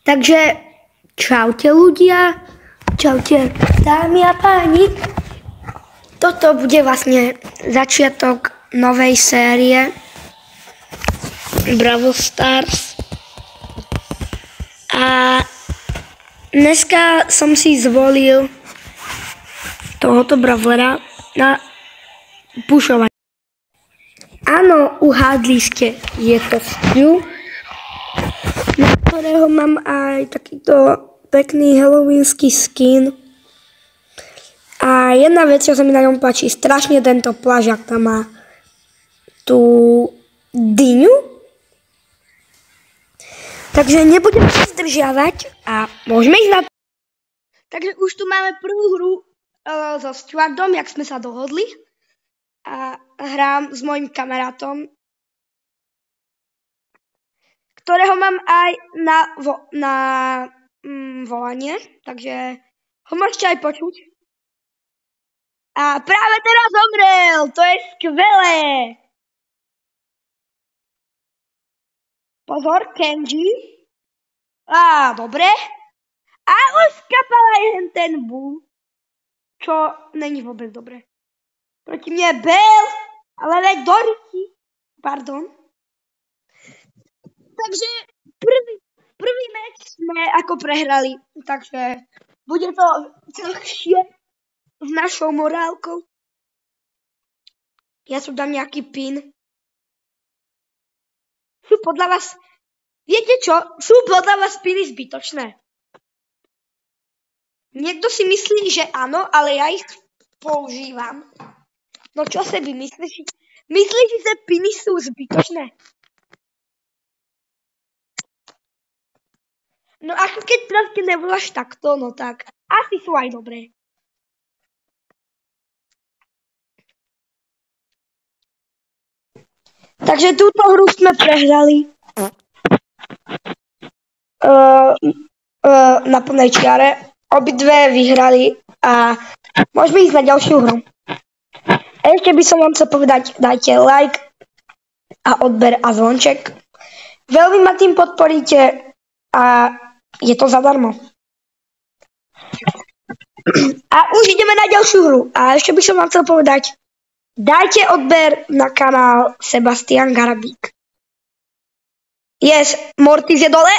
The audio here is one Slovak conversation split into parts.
Takže čaute ľudia, čaute dámy a páni. Toto bude vlastne začiatok novej série Brawl Stars. A dneska som si zvolil tohoto brawlera na pušovanie. Áno, uhádli ste, je to Stu, na ktorého mám aj takýto pekný halloweensky skin. A jedna vec, čo sa mi na ňom páči, strašne tento plážak, tam má tú dyňu. Takže nebudem sa zdržiavať a môžeme ísť na to. Takže už tu máme prvú hru so Stuartom, jak sme sa dohodli. A hrám s mojim kamarátom, ktorého mám aj na volanie, takže ho môžete aj počuť. A práve teraz zomrel, to je skvelé. Pozor, Kenji. Dobre. A už skapal aj ten bull, čo není vôbec dobre. Proti mne Bell, ale veď Dorothy. Pardon. Takže prvý meč sme ako prehrali, takže bude to ťažšie s našou morálkou. Ja tu dám nejaký pin. Sú podľa vás, viete čo? Sú podľa vás piny zbytočné. Niekto si myslí, že áno, ale ja ich používam. No čo si vy myslíš? Myslíš, že piny sú zbytočné? No ako keď proste nevoláš takto, no tak asi sú aj dobré. Takže túto hru sme prehrali na plnej čiare. Obidve vyhrali a môžeme ísť na ďalšiu hru. Ešte by som vám chcel povedať, dajte like a odber a zvonček. Veľmi ma tým podporíte a je to zadarmo. A už ideme na ďalšiu hru. A ešte by som vám chcel povedať, dajte odber na kanál Sebastian Garabík. Yes, Mortis je dole.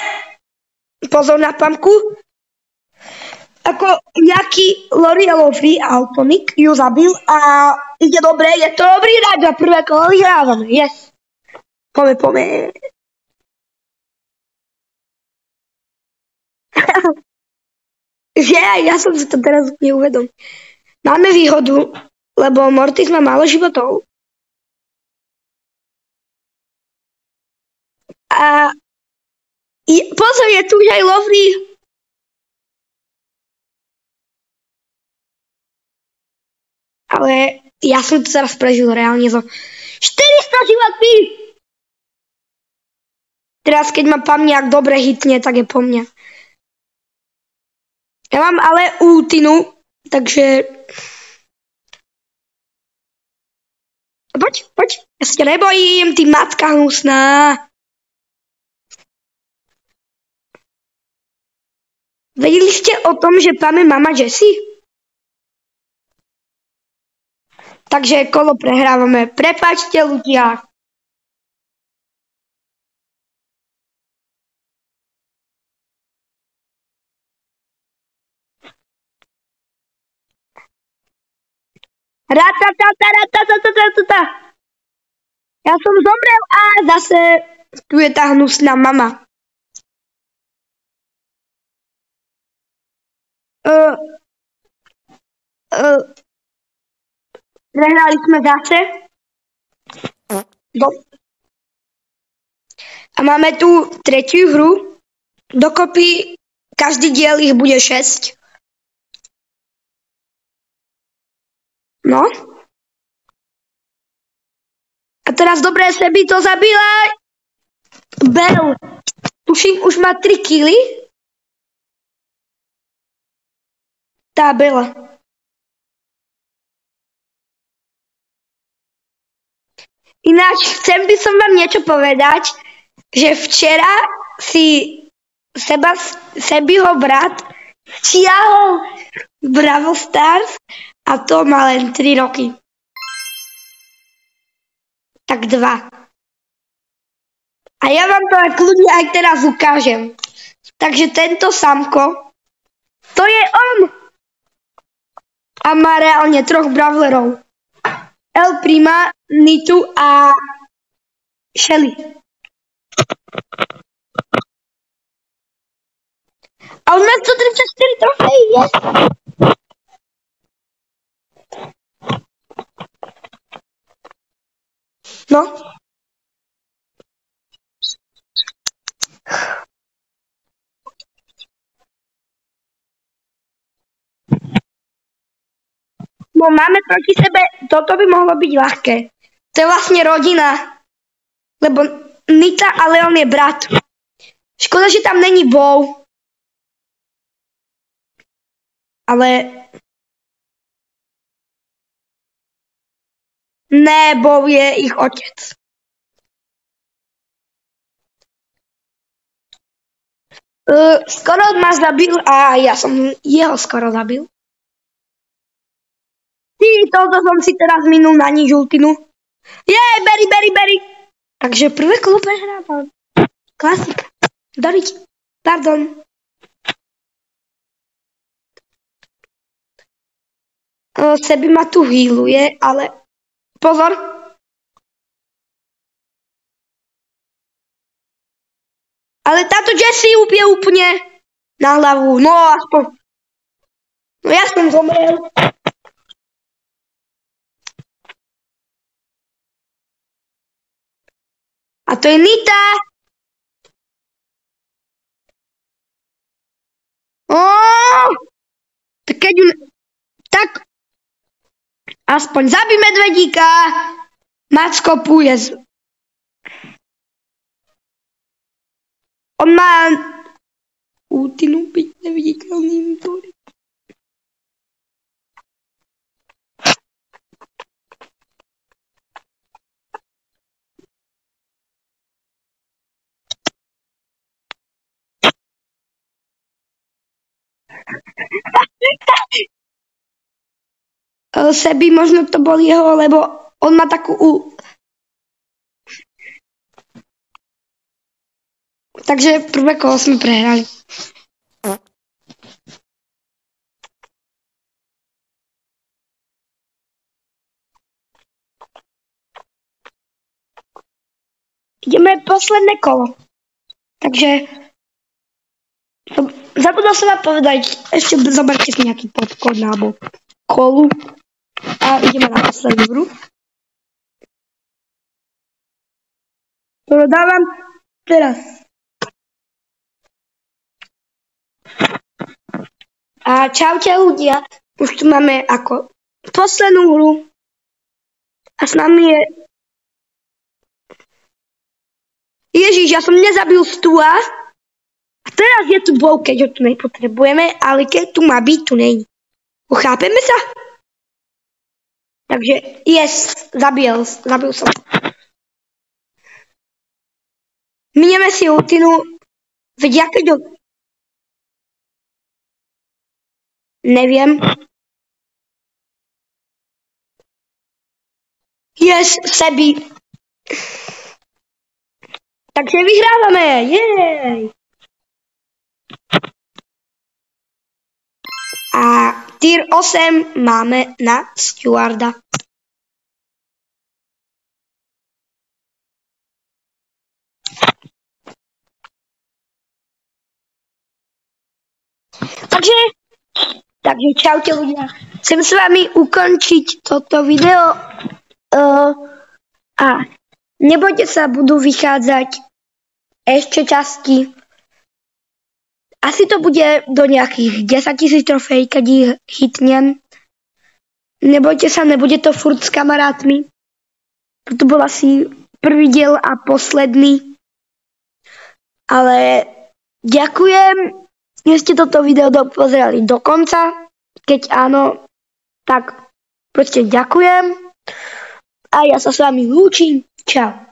Pozor na pamku. Ako nejaký L'Orealový Altonik ju zabil a ide dobre, je to dobrý hráč a prvé kolo vyhrávame. Yes. Pome. Že ja som si to teraz neuvedom. Máme výhodu, lebo Mortis má málo životov. A pozor, je tu už aj Lovely. Ale ja som to teraz prežil reálne zo 400 životí. Teraz, keď ma pamňák dobre hitne, tak je po mne. Ja mám ale ultinu, takže... Poď. Ja sa ťa nebojím, ty matka hnusná. Vedeli ste o tom, že máme mama Jessie? Takže kolo prehrávame. Prepáčte, ľudia. Ratatata. Ja som zomrel a zase tu je tá hnusná mama. Prehrali sme zase. A máme tu tretiu hru. Dokopy každý diel ich bude 6. No. A teraz dobré Sebi to zabila. Bell. Tuším, už má 3 kily. Tá Bella. Ináč, chcem by som vám niečo povedať, že včera si Sebiho brat stiahol Brawl Stars a to má len 3 roky. Tak 2. A ja vám to kľudne aj teraz ukážem. Takže tento Samko, to je on. A má reálne 3 brawlerov. El Prima, Nitu a Shelly. A on má 134 trofejí, yes. No. No máme proti sebe, toto by mohlo byť ľahké. To je vlastne rodina. Lebo Nita a Leon je brat. Škoda, že tam není Bow. Ale... Ne, Bow je ich otec. Skoro ma zabil a ja som jeho skoro zabil. Toto som si teraz minul na nič ultinu. Berry. Takže prvé kolo prehrávam. Klasika. Doriť. Pardon. Sebi ma tu healuje, ale... Pozor. Ale táto Jessie je úplne na hlavu. No aspoň. No ja som zomrel. A to je Nita. Tak aspoň zabij medvedíka. Macko puje. On má ultinu byť neviditeľným. Sebi možno to bol jeho, lebo on má takú... Takže prvé kolo sme prehrali. Ideme posledné kolo. Takže... Zabudol som vám povedať, ešte zoberte si nejaký popcorn alebo kolu a ideme na poslednú hru. To dávam teraz. A čaute ľudia, už tu máme ako poslednú hru a s nami je... Ježiš, ja som nezabil Stua. A teraz je tu Bow, keď ho tu nepotrebujeme, ale keď tu má byť, tu není. Chápeme sa? Takže, yes, zabil som. Minieme si ultinu, veď ja keď ho... Neviem. Yes, Sebi. Takže vyhrávame, jej. A tier 8 máme na Stewarda. Takže čaute ľudia. Chcem s vami ukončiť toto video. A nebojte sa, budú vychádzať ešte časti. Asi to bude do nejakých 10 000 trofejí, keď ich hitnem. Nebojte sa, nebude to furt s kamarátmi. To bol asi prvý diel a posledný. Ale ďakujem, že ste toto video dopozerali do konca. Keď áno, tak proste ďakujem. A ja sa s vami lúčim. Čau.